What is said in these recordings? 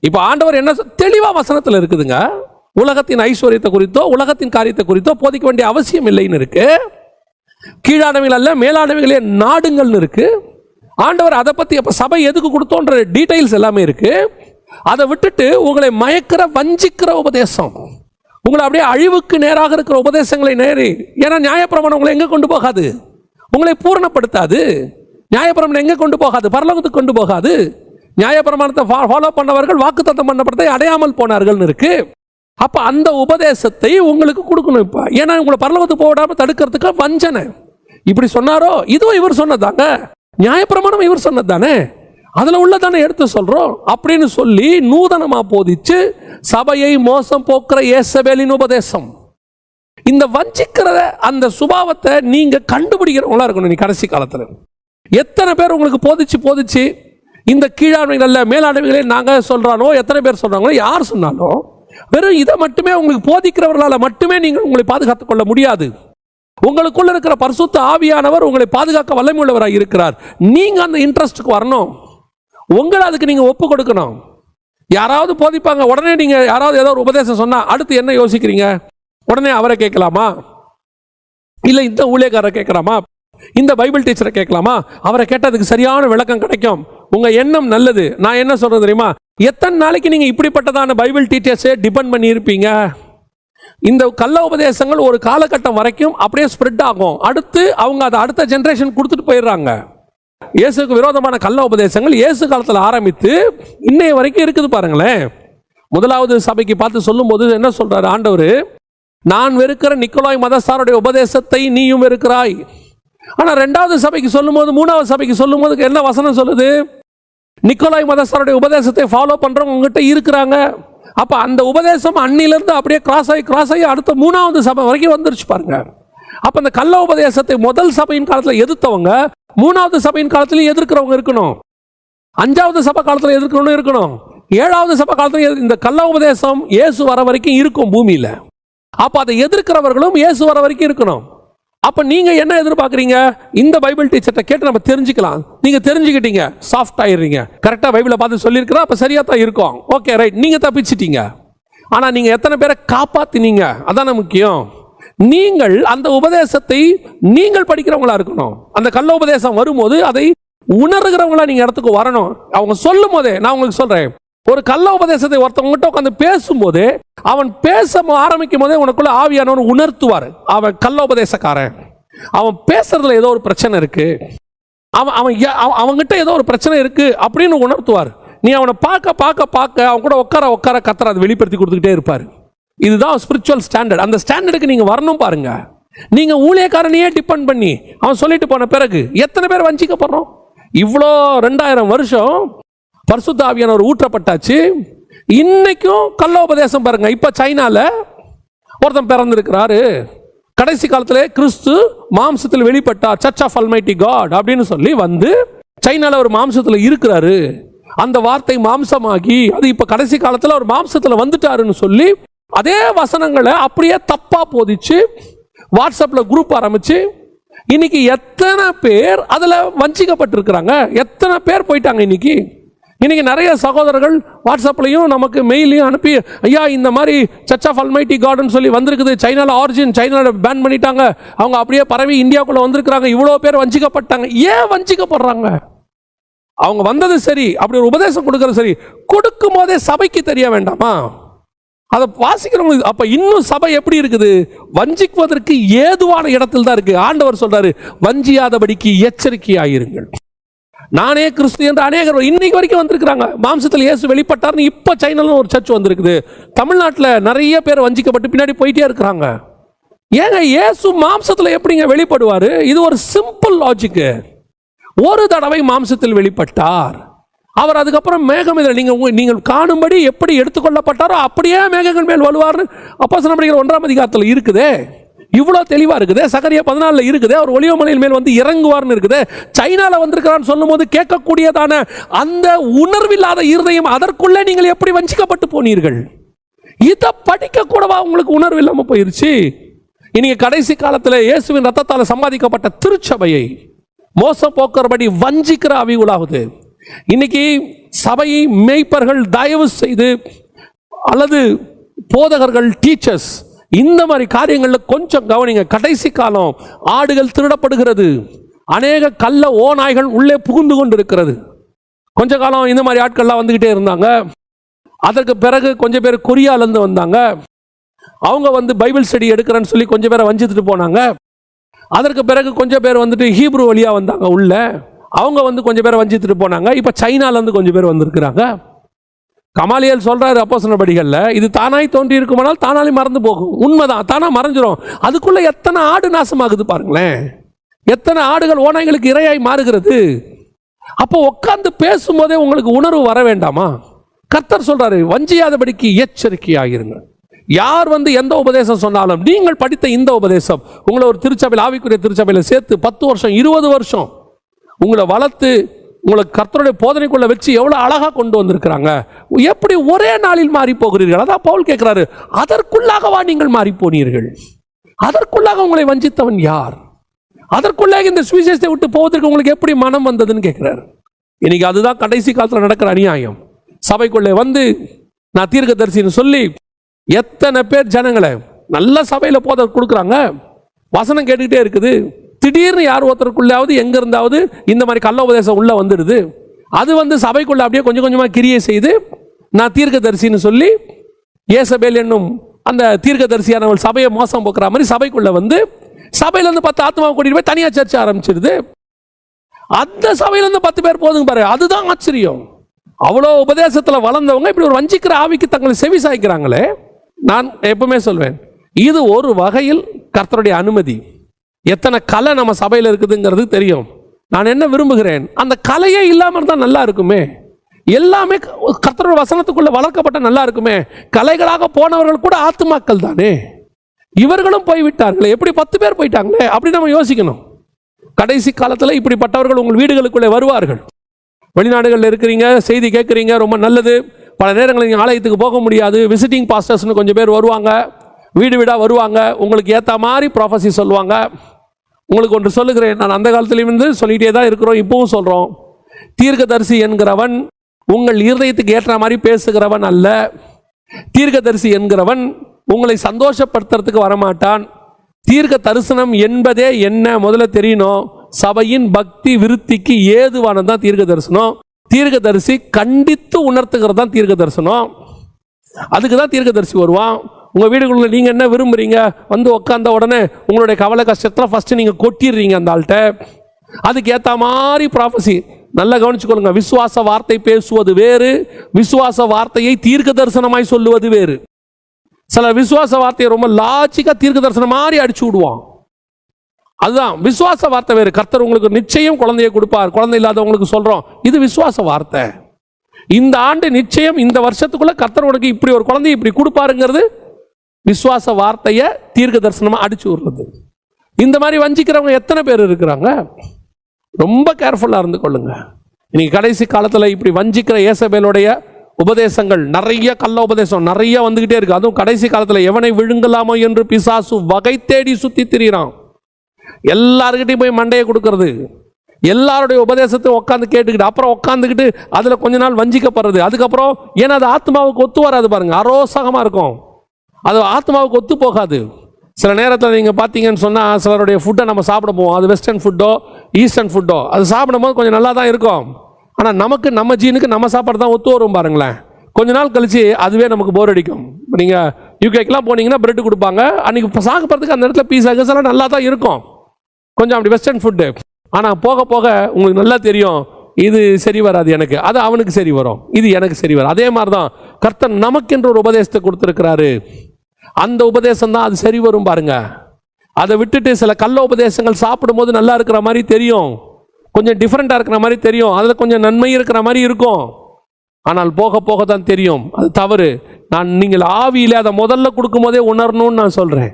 இப்ப ஆண்டவர் என்ன தெளிவா வசனத்துல இருக்குதுங்க. உலகத்தின் ஐஸ்வர்யத்தை குறித்தோ உலகத்தின் காரியத்தை குறித்தோ போதிக்க வேண்டிய அவசியம் இல்லைன்னு இருக்கு. கீழானவைகள் அல்ல மேலானவைகளே நாடுங்கள்னு இருக்கு. ஆண்டவர் அதை பத்தி அப்ப சபை எதுக்கு கொடுத்தோன்ற டீடைல்ஸ் எல்லாமே இருக்கு. அதை விட்டுட்டு உங்களை மயக்கிற வஞ்சிக்கிற உபதேசம், உங்களை அப்படியே அழிவுக்கு நேராக இருக்கிற உபதேசங்களை நேரி. ஏன்னா நியாயப்பிரமாணம் உங்களை எங்க கொண்டு போகாது, உங்களை பூரணப்படுத்தாது. நியாயப்பிரமாணம் எங்க கொண்டு போகாது, பரலோகத்துக்கு கொண்டு போகாது. நியாயப்பிரமாணத்தை ஃபாலோ பண்ணவர்கள் வாக்குத்தத்தம் பண்ணப்பட்டதை அடையாமல் போனார்கள் இருக்கு. அப்ப அந்த உபதேசத்தை உங்களுக்கு கொடுக்கணும். இப்ப ஏன்னா உங்களை பரலோகத்துக்கு போடாம தடுக்கிறதுக்கு வஞ்சனை. இப்படி சொன்னாரோ இதுவும் இவர் சொன்னதாங்க, நியாயப்பிரமாணம் இவர் சொன்னதானே, அதுல உள்ளதானே எடுத்து சொல்றோம் அப்படின்னு சொல்லி நூதனமா போதிச்சு சபையை மோசம் போக்குற ஏசபேலின் உபதேசம். இந்த வஞ்சிக்கிற அந்த சுபாவத்தை நீங்க கண்டுபிடிக்கிறவங்களா இருக்கணும். நீ கடைசி காலத்துல எத்தனை பேர் உங்களுக்கு போதிச்சு இந்த கீழாண்மைகள் மேலாண்மைகளே நாங்க சொல்றானோ, எத்தனை பேர் சொல்றாங்களோ, யார் சொன்னாலும் வெறும் இதை மட்டுமே உங்களுக்கு போதிக்கிறவர்களால் மட்டுமே நீங்கள் உங்களை பாதுகாத்துக் கொள்ள முடியாது. உங்களுக்குள்ள இருக்கிற பரிசுத்த ஆவியானவர் உங்களை பாதுகாக்க வல்லமை உள்ளவராக இருக்கிறார். நீங்க அந்த இன்ட்ரெஸ்டுக்கு வரணும், உங்களை அதுக்கு நீங்க ஒப்பு கொடுக்கணும். யாராவது போதிப்பாங்க, உடனே நீங்க யாராவது ஏதோ ஒரு உபதேசம் சொன்னா அடுத்து என்ன யோசிக்கிறீங்க? உடனே அவரை கேட்கலாமா, இல்ல இந்த ஊழியக்காரரை கேட்கலாமா, இந்த பைபிள் டீச்சரை கேட்கலாமா? அவரை கேட்டதுக்கு சரியான விளக்கம் கிடைக்கும். உங்க எண்ணம் நல்லது. நான் என்ன சொல்றது தெரியுமா, எத்தனை நாளைக்கு நீங்க இப்படிப்பட்டதான பைபிள் டீச்சர்ஸே டிபெண்ட் பண்ணி இருப்பீங்க? இந்த கள்ள உபதேசங்கள் ஒரு காலகட்டம் வரைக்கும் அப்படியே ஸ்ப்ரெட் ஆகும். அடுத்து அவங்க அதை அடுத்த ஜெனரேஷன் கொடுத்துட்டு போயிடுறாங்க. இயேசுக்கு விரோதமான கள்ள உபதேசங்கள் இயேசு காலத்தில் ஆரம்பித்து இன்னைய வரைக்கும் இருக்குது பாருங்களேன். முதலாவது சபைக்கு பார்த்து சொல்லும் போது என்ன சொல்றாரு ஆண்டவர், நான் வெறுக்கிற நிக்கோலாய் மதஸ்தாருடைய உபதேசத்தை நீயும் வெறுக்கிறாய். ஆனா ரெண்டாவது சபைக்கு சொல்லும் போது, மூணாவது சபைக்கு சொல்லும் போது என்ன வசனம் சொல்லுது? நிக்கோலாய் மதஸ்தாருடைய உபதேசத்தை ஃபாலோ பண்றவங்க உங்ககிட்ட இருக்கிறாங்க. அப்ப அந்த உபதேசம் அன்னிலிருந்து அப்படியே கிராஸ் ஆகி அடுத்த மூணாவது சபை வரைக்கும் வந்துருச்சு பாருங்க. அப்ப அந்த கள்ள உபதேசத்தை முதல் சபையின் காலத்தில் எதிர்த்தவங்க மூணாவது சபையின் காலத்திலும் எதிர்க்கிறவங்க இருக்கணும், அஞ்சாவது சபை காலத்தில் எதிர்க்கிறவங்க இருக்கணும், ஏழாவது சபை காலத்தில் இந்த கள்ள உபதேசம் இயேசு வர வரைக்கும் இருக்கும் பூமியில. அப்ப அதை எதிர்க்கிறவர்களும் இயேசு வர வரைக்கும் இருக்கணும். அப்ப நீங்க என்ன எதிர்பார்க்குறீங்க? இந்த பைபிள் டீச்சர்ட்ட கேட்டு நம்ம தெரிஞ்சுக்கலாம். நீங்க தெரிஞ்சுக்கிட்டீங்க, சாஃப்ட் ஆயிடுறீங்க, கரெக்டா பைபிளை பார்த்து சொல்லியிருக்கிறா, அப்ப சரியா தான் இருக்கும், ஓகே ரைட், நீங்க தப்பிச்சிட்டீங்க. ஆனா நீங்க எத்தனை பேரை காப்பாத்தினீங்க? அதான முக்கியம். நீங்கள் அந்த உபதேசத்தை நீங்கள் படிக்கிறவங்களா இருக்கணும். அந்த கள்ள உபதேசம் வரும்போது அதை உணர்கிறவங்களா நீங்க இடத்துக்கு வரணும். அவங்க சொல்லும் போதே நான் உங்களுக்கு சொல்றேன், ஒரு கள்ள உபதேசத்தை ஒருத்தவங்கிட்ட உட்காந்து பேசும்போது அவன் பேச ஆரம்பிக்கும் போதே உனக்குள்ள ஆவியானவன் உணர்த்துவார், அவன் கள்ள உபதேசக்காரன், அவன் பேசுறதுல ஏதோ ஒரு பிரச்சனை இருக்கு, அவன்கிட்ட ஏதோ ஒரு பிரச்சனை இருக்கு அப்படின்னு உணர்த்துவார். நீ அவனை பார்க்க அவன் கூட உட்கார கத்தரை அதை வெளிப்படுத்தி கொடுத்துக்கிட்டே இருப்பார். இதுதான் ஸ்பிரிச்சுவல் ஸ்டாண்டர்ட். அந்த ஸ்டாண்டர்டுக்கு நீங்க வரணும் பாருங்க. நீங்க ஊழியக்காரனையே டிபெண்ட் பண்ணி அவன் சொல்லிட்டு போன பிறகு எத்தனை பேர் வஞ்சிக்கப்படுறோம்? இவ்வளோ 2000 வருஷம் பரிசுத்த ஆவியானவர் ஊற்றப்பட்டாச்சு. இன்னைக்கும் கள்ள உபதேசம் பாருங்க. இப்ப சைனால ஒருத்தன் பிறந்திருக்கிறாரு, கடைசி காலத்திலே கிறிஸ்து மாம்சத்தில் வெளிப்பட்டார், சர்ச் ஆஃப் அல்மைட்டி காட் அப்படின்னு சொல்லி வந்து சைனால ஒரு மாம்சத்தில் இருக்கிறாரு. அந்த வார்த்தை மாம்சமாகி அது இப்ப கடைசி காலத்தில் ஒரு மாம்சத்தில் வந்துட்டாருன்னு சொல்லி அதே வசனங்களை அப்படியே தப்பா போதிச்சு வாட்ஸ்அப்ல குரூப் ஆரம்பிச்சு இன்னைக்கு எத்தனை பேர் அதுல வஞ்சிக்கப்பட்டிருக்கிறாங்க, எத்தனை பேர் போயிட்டாங்க. இன்னைக்கு நிறைய சகோதரர்கள் வாட்ஸ்அப்லையும் நமக்கு மெயிலையும் அனுப்பி, ஐயா இந்த மாதிரி சர்ச் ஆஃப் அல்மைட்டி காட்னு சொல்லி வந்திருக்குது, சைனால ஆரிஜின், சைனால பேன் பண்ணிட்டாங்க, அவங்க அப்படியே பரவி இந்தியாவுக்குள்ள வந்திருக்கிறாங்க, இவ்வளோ பேர் வஞ்சிக்கப்பட்டாங்க. ஏன் வஞ்சிக்கப்படுறாங்க? அவங்க வந்தது சரி, அப்படி ஒரு உபதேசம் கொடுக்கறது சரி, கொடுக்கும் போதே சபைக்கு தெரிய வேண்டாமா? அதை வாசிக்கிறவங்க. அப்ப இன்னும் சபை எப்படி இருக்குது? வஞ்சிக்குவதற்கு ஏதுவான இடத்தில் தான் இருக்கு. ஆண்டவர் சொல்றாரு, வஞ்சியாதபடிக்கு எச்சரிக்கையாயிருங்கள். நானே கிறிஸ்து என்று அநேகர் இன்னைக்கு வரைக்கும் வந்திருக்கிறாங்க. மாம்சத்தில் இயேசு வெளிப்பட்டார்னு இப்ப சைனால ஒரு சர்ச் வந்திருக்குது. தமிழ்நாட்டில் நிறைய பேர் வஞ்சிக்கப்பட்டு பின்னாடி போயிட்டே இருக்கிறாங்க. ஏங்க இயேசு மாம்சத்தில் எப்படிங்க வெளிப்படுவாரு? இது ஒரு சிம்பிள் லாஜிக். ஒரு தடவை மாம்சத்தில் வெளிப்பட்டார், அவர் அதுக்கப்புறம் மேகம் நீங்கள் காணும்படி எப்படி எடுத்துக்கொள்ளப்பட்டாரோ அப்படியே மேகங்கள் மேல் வருவார்னு அப்போஸ்தலர் நடவடிக்கைகள் 1ஆம் அதிகாரத்தில் இருக்குதே. இவ்வளோ தெளிவாக இருக்குது. சகரியா 14 இருக்குது, அவர் ஒலிவமலையின் மேல் வந்து இறங்குவார்னு இருக்குது. சைனால வந்திருக்கிறான்னு சொல்லும் போது கேட்கக்கூடியதான அந்த உணர்வில்லாத இருதயம், அதற்குள்ளே நீங்கள் எப்படி வஞ்சிக்கப்பட்டு போனீர்கள்? இதை படிக்க கூடவா உங்களுக்கு உணர்வு இல்லாமல் போயிருச்சு? இன்னைக்கு கடைசி காலத்தில் இயேசுவின் ரத்தத்தால் சம்பாதிக்கப்பட்ட திருச்சபையை மோசம் போக்குறபடி வஞ்சிக்கிற ஆவி உலாவுது. இன்னைக்கு சபை மேய்ப்பர்கள் தயவு செய்து, அல்லது போதகர்கள், டீச்சர்ஸ், இந்த மாதிரி காரியங்களில் கொஞ்சம் கவனிங்க. கடைசி காலம், ஆடுகள் திருடப்படுகிறது, அநேக கள்ள ஓநாய்கள் உள்ளே புகுந்து கொண்டு இருக்கிறது. கொஞ்ச காலம் இந்த மாதிரி ஆட்கள்லாம் வந்துக்கிட்டே இருந்தாங்க. அதற்கு பிறகு கொஞ்சம் பேர் கொரியாலேருந்து வந்தாங்க. அவங்க வந்து பைபிள் ஸ்டடி எடுக்கிறேன்னு சொல்லி கொஞ்சம் பேரை வஞ்சித்துட்டு போனாங்க. அதற்கு பிறகு கொஞ்சம் பேர் வந்துட்டு ஹீப்ரு வழியாக வந்தாங்க உள்ள, அவங்க வந்து கொஞ்சம் பேரை வஞ்சித்துட்டு போனாங்க. இப்போ சைனாலேருந்து கொஞ்சம் பேர் வந்திருக்கிறாங்க. கமாலியல் சொல்கிறாரு அப்போஸ்தலர் படிகளில், இது தானாய் தோன்றி இருக்குமானால் தானாலே மறந்து போகும். உண்மைதான், தானாக மறைஞ்சிரும். அதுக்குள்ளே எத்தனை ஆடு நாசமாகுது பாருங்களேன், எத்தனை ஆடுகள் ஓநாய்களுக்கு இரையாய் மாறுகிறது. அப்போ உட்காந்து பேசும்போதே உங்களுக்கு உணர்வு வர வேண்டாமா? கர்த்தர் சொல்றாரு, வஞ்சியாதபடிக்கு எச்சரிக்கையாகிருங்க. யார் வந்து எந்த உபதேசம் சொன்னாலும், நீங்கள் படித்த இந்த உபதேசம் உங்களை ஒரு திருச்சபையில், ஆவிக்குரிய திருச்சபையில் சேர்த்து 10 வருஷம் 20 வருஷம் உங்களை வளர்த்து உங்களை கர்த்தருடைய போதனைக்குள்ள வச்சு எவ்வளவு அழகா கொண்டு வந்திருக்கிறாங்க. எப்படி ஒரே நாளில் மாறி போகிறீர்கள்? அதான் பவுல் கேட்கிறாரு, அதற்குள்ளாகவா நீங்கள் மாறி போனீர்கள்? அதற்குள்ளாக உங்களை வஞ்சித்தவன் யார்? அதற்குள்ளாக இந்த சுவிசேஷத்தை விட்டு போவதற்கு உங்களுக்கு எப்படி மனம் வந்ததுன்னு கேட்கிறாரு. இன்னைக்கு அதுதான் கடைசி காலத்தில் நடக்கிற அநியாயம். சபைக்குள்ளே வந்து நான் தீர்க்கதரிசின்னு சொல்லி எத்தனை பேர் ஜனங்களை நல்ல சபையில போத கொடுக்குறாங்க, வசனம் கேட்டுக்கிட்டே இருக்குது. திடீர்னு யார் ஒருத்தருக்குள்ளாவது எங்க இருந்தாவது இந்த மாதிரி கள்ள உபதேசம் உள்ள வந்துடுது. அது வந்து சபைக்குள்ள அப்படியே கொஞ்சம் கொஞ்சமா கிரியை செய்து நான் தீர்க்கதரிசின்னு சொல்லி ஏசபேல் என்னும் அந்த தீர்க்கதரிசியானவள் சபையை மோசம் போக்குற மாதிரி சபைக்குள்ள வந்து சபையில இருந்து 10 ஆத்மாவை கூட்டிட்டு போய் தனியா சர்ச்சை ஆரம்பிச்சிருது. அந்த சபையில இருந்து 10 பேர் போதுங்க பாரு. அதுதான் ஆச்சரியம். அவ்வளோ உபதேசத்துல வளர்ந்தவங்க இப்படி ஒரு வஞ்சிக்கிற ஆவிக்கு தங்களை செவி சாய்க்கிறாங்களே. நான் எப்பவுமே சொல்வேன், இது ஒரு வகையில் கர்த்தருடைய அனுமதி. எத்தனை கலை நம்ம சபையில் இருக்குதுங்கிறது தெரியும். நான் என்ன விரும்புகிறேன், அந்த கலையே இல்லாமல் இருந்தால் நல்லா இருக்குமே. எல்லாமே கர்த்தருடைய வசனத்துக்குள்ள வளர்க்கப்பட்ட நல்லா இருக்குமே. கலைகளாக போனவர்கள் கூட ஆத்துமாக்கள் தானே. இவர்களும் போய்விட்டார்களே, எப்படி 10 பேர் போயிட்டாங்களே, அப்படி நம்ம யோசிக்கணும். கடைசி காலத்தில் இப்படிப்பட்டவர்கள் உங்கள் வீடுகளுக்குள்ளே வருவார்கள். வெளிநாடுகளில் இருக்கிறீங்க, செய்தி கேட்குறீங்க, ரொம்ப நல்லது. பல நேரங்களில் நீங்கள் ஆலயத்துக்கு போக முடியாது. விசிட்டிங் பாஸ்டர்ஸ்னு கொஞ்சம் பேர் வருவாங்க, வீடு வீடாக வருவாங்க, உங்களுக்கு ஏற்ற மாதிரி ப்ராஃபஸி சொல்லுவாங்க. உங்களுக்கு ஒன்று சொல்லுகிறேன், நான் அந்த காலத்திலிருந்து சொல்லிகிட்டே தான் இருக்கிறோம், இப்பவும் சொல்கிறோம். தீர்க்கதரிசி என்கிறவன் உங்கள் இருதயத்துக்கு ஏற்ற மாதிரி பேசுகிறவன் அல்ல. தீர்க்கதரிசி என்கிறவன் உங்களை சந்தோஷப்படுத்துறதுக்கு வரமாட்டான். தீர்க்க தரிசனம் என்பதே என்ன முதல்ல தெரியணும். சபையின் பக்தி விருத்திக்கு ஏதுவானது தான் தீர்க்க தரிசனம். தீர்க்கதரிசி கண்டித்து உணர்த்துகிறது தான் தீர்க்க தரிசனம். அதுக்கு தான் தீர்க்கதரிசி வருவான். உங்கள் வீடுகளில் நீங்கள் என்ன விரும்புகிறீங்க, வந்து உட்காந்த உடனே உங்களுடைய கவலை கஷ்டத்தில் ஃபஸ்ட்டு நீங்கள் கொட்டிடுறீங்க அந்த ஆள்கிட்ட. அதுக்கு ஏற்ற மாதிரி ப்ராஃபஸி நல்லா கவனிச்சுக்கொள்ளுங்க. விசுவாச வார்த்தை பேசுவது வேறு, விசுவாச வார்த்தையை தீர்க்க தரிசனமாய் சொல்லுவது வேறு. சில விசுவாச வார்த்தையை ரொம்ப லாஜிக்காக தீர்க்க தரிசனம் மாதிரி அடிச்சு விடுவான். அதுதான் விசுவாச வார்த்தை வேறு. கர்த்தர் உங்களுக்கு நிச்சயம் குழந்தையை கொடுப்பார். குழந்தை இல்லாதவங்களுக்கு சொல்கிறோம், இது விசுவாச வார்த்தை. இந்த ஆண்டு நிச்சயம், இந்த வருஷத்துக்குள்ள கர்த்தர் உனக்கு இப்படி ஒரு குழந்தையை இப்படி கொடுப்பாருங்கிறது விசுவாச வார்த்தையை தீர்க்க தரிசனமாக அடிச்சு விடுறது. இந்த மாதிரி வஞ்சிக்கிறவங்க எத்தனை பேர் இருக்கிறாங்க? ரொம்ப கேர்ஃபுல்லாக இருந்து கொள்ளுங்க. இன்னைக்கு கடைசி காலத்தில் இப்படி வஞ்சிக்கிற ஏசபேலுடைய உபதேசங்கள் நிறைய, கள்ள உபதேசம் நிறைய வந்துகிட்டே இருக்கு. அதுவும் கடைசி காலத்தில் எவனை விழுங்கலாமோ என்று பிசாசு வகை தேடி சுத்தி திரிகிறான். எல்லாருக்கிட்டையும் போய் மண்டையை கொடுக்கறது, எல்லாருடைய உபதேசத்தை உட்காந்து கேட்டுக்கிட்டு அப்புறம் உட்காந்துக்கிட்டு அதில் கொஞ்ச நாள் வஞ்சிக்கப்படுறது. அதுக்கப்புறம் ஏன்னா அது ஆத்மாவுக்கு ஒத்து வராது பாருங்க, அரோசகமாக இருக்கும். அது ஆத்மாவுக்கு ஒத்து போகாது. சில நேரத்தில் நீங்கள் பார்த்தீங்கன்னு சொன்னால் சிலருடைய ஃபுட்டை நம்ம சாப்பிட போவோம். அது வெஸ்டர்ன் ஃபுட்டோ ஈஸ்டர்ன் ஃபுட்டோ, அது சாப்பிடும்போது கொஞ்சம் நல்லா தான் இருக்கும். ஆனால் நமக்கு, நம்ம ஜீனுக்கு நம்ம சாப்பாடு தான் ஒத்து வரும் பாருங்களேன். கொஞ்ச நாள் கழிச்சு அதுவே நமக்கு போர் அடிக்கும். நீங்கள் யூகேக்கெலாம் போனீங்கன்னா பிரெட் கொடுப்பாங்க, அன்றைக்கி சாப்பிட்றதுக்கு அந்த இடத்துல பீஸா கீஸெல்லாம் நல்லா தான் இருக்கும், கொஞ்சம் அப்படி வெஸ்டர்ன் ஃபுட்டு. ஆனால் போக போக உங்களுக்கு நல்லா தெரியும், இது சரி வராது எனக்கு, அது அவனுக்கு சரி வரும், இது எனக்கு சரி வரும். அதே மாதிரி தான் கர்த்தர் நமக்கென்று ஒரு உபதேசத்தை கொடுத்துருக்கிறாரு. அந்த உபதேசம் தான் அது சரி வரும் பாருங்க. அதை விட்டுட்டு சில கள்ள உபதேசங்கள் சாப்பிடும்போது நல்லா இருக்கிற மாதிரி தெரியும், கொஞ்சம் டிஃப்ரெண்டாக இருக்கிற மாதிரி தெரியும், அதில் கொஞ்சம் நன்மை இருக்கிற மாதிரி இருக்கும். ஆனால் போக போக தான் தெரியும் அது தவறு. நீங்கள் ஆவியில் அதை முதல்ல கொடுக்கும் போதே உணரணும்னு நான் சொல்கிறேன்.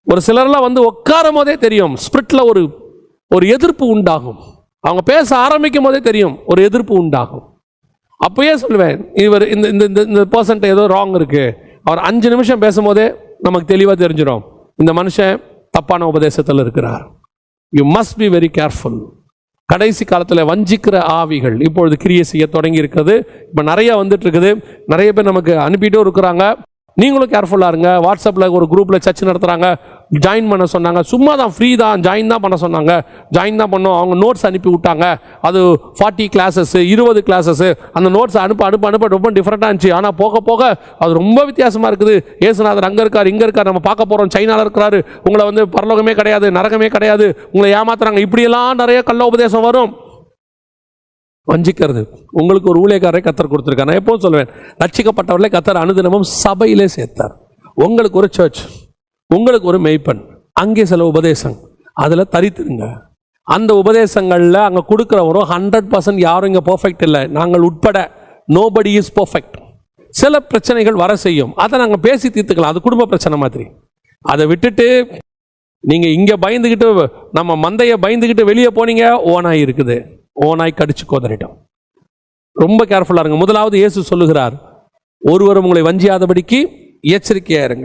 ஒரு சிலர்லாம் வந்து உட்காரும் போதே தெரியும், ஸ்பிரிட்டில் ஒரு எதிர்ப்பு உண்டாகும். அவங்க பேச ஆரம்பிக்கும் போதே தெரியும் ஒரு எதிர்ப்பு உண்டாகும். அப்பயே சொல்லுவேன், இவர் இந்த பர்சன்ட் ஏதோ ராங் இருக்கு. அவர் 5 நிமிஷம் பேசும்போதே நமக்கு தெளிவாக தெரிஞ்சிடும், இந்த மனுஷன் தப்பான உபதேசத்தில் இருக்கிறார். You must be very careful. கடைசி காலத்தில் வஞ்சிக்கிற ஆவிகள் இப்பொழுது கிரியை செய்ய தொடங்கி இருக்கிறது. இப்போ நிறைய வந்துட்டு இருக்குது. நிறைய பேர் நமக்கு அனுப்பிட்டும் இருக்கிறாங்க. நீங்களும் கேர்ஃபுல்லாக இருங்க. வாட்ஸ்அப்பில் ஒரு குரூப்பில் சர்ச் நடத்துகிறாங்க, ஜாயின் பண்ண சொன்னாங்க. சும்மா தான், ஃப்ரீ தான், ஜாயின் தான் பண்ண சொன்னாங்க. ஜாயின் தான் பண்ணோம். அவங்க நோட்ஸ் அனுப்பி விட்டாங்க. அது 40 கிளாஸஸ், 20 கிளாஸஸ். அந்த நோட்ஸ் அனுப்ப ரொம்ப டிஃப்ரெண்ட்டாக இருந்துச்சு. ஆனால் போக போக அது ரொம்ப வித்தியாசமாக இருக்குது. ஏசுநாதர் அங்கே இருக்கார், இங்கே இருக்கார், நம்ம பார்க்க போகிறோம், சைனாவில் இருக்கிறாரு, உங்களை பரலோகமே கிடையாது, நரகமே கிடையாது, உங்களை ஏமாத்துறாங்க, இப்படியெல்லாம் நிறைய கள்ள உபதேசம் வரும். வஞ்சிக்கிறது. உங்களுக்கு ஒரு ஊழியக்காரரை கத்தர் கொடுத்துருக்கார். நான் எப்போதும் சொல்லுவேன், ரட்சிக்கப்பட்டவர்களே கத்தர் அனுதினமும் சபையிலே சேர்த்தார். உங்களுக்கு ஒரு சர்ச், உங்களுக்கு ஒரு மெய்ப்பன், அங்கே சில உபதேசம், அதில் தரித்துருங்க. அந்த உபதேசங்களில் அங்கே கொடுக்குறவரும் 100% யாரும் இங்கே பர்ஃபெக்ட் இல்லை, நாங்கள் உட்பட. Nobody is perfect. சில பிரச்சனைகள் வர செய்யும், அதை நாங்கள் பேசி தீர்த்துக்கலாம். அது குடும்ப பிரச்சனை மாதிரி. அதை விட்டுட்டு நீங்கள் இங்கே பயந்துக்கிட்டு, நம்ம மந்தையை பயந்துக்கிட்டு வெளியே போனீங்க, ஓனாய் இருக்குது, ஓனாய் கடிச்சு கோதறிட்டோம். ரொம்ப கேர்ஃபுல்லாக இருங்க. முதலாவது இயேசு சொல்லுகிறார், ஒருவரும் உங்களை வஞ்சியாதபடிக்கு எச்சரிக்கையாக இருங்கள்.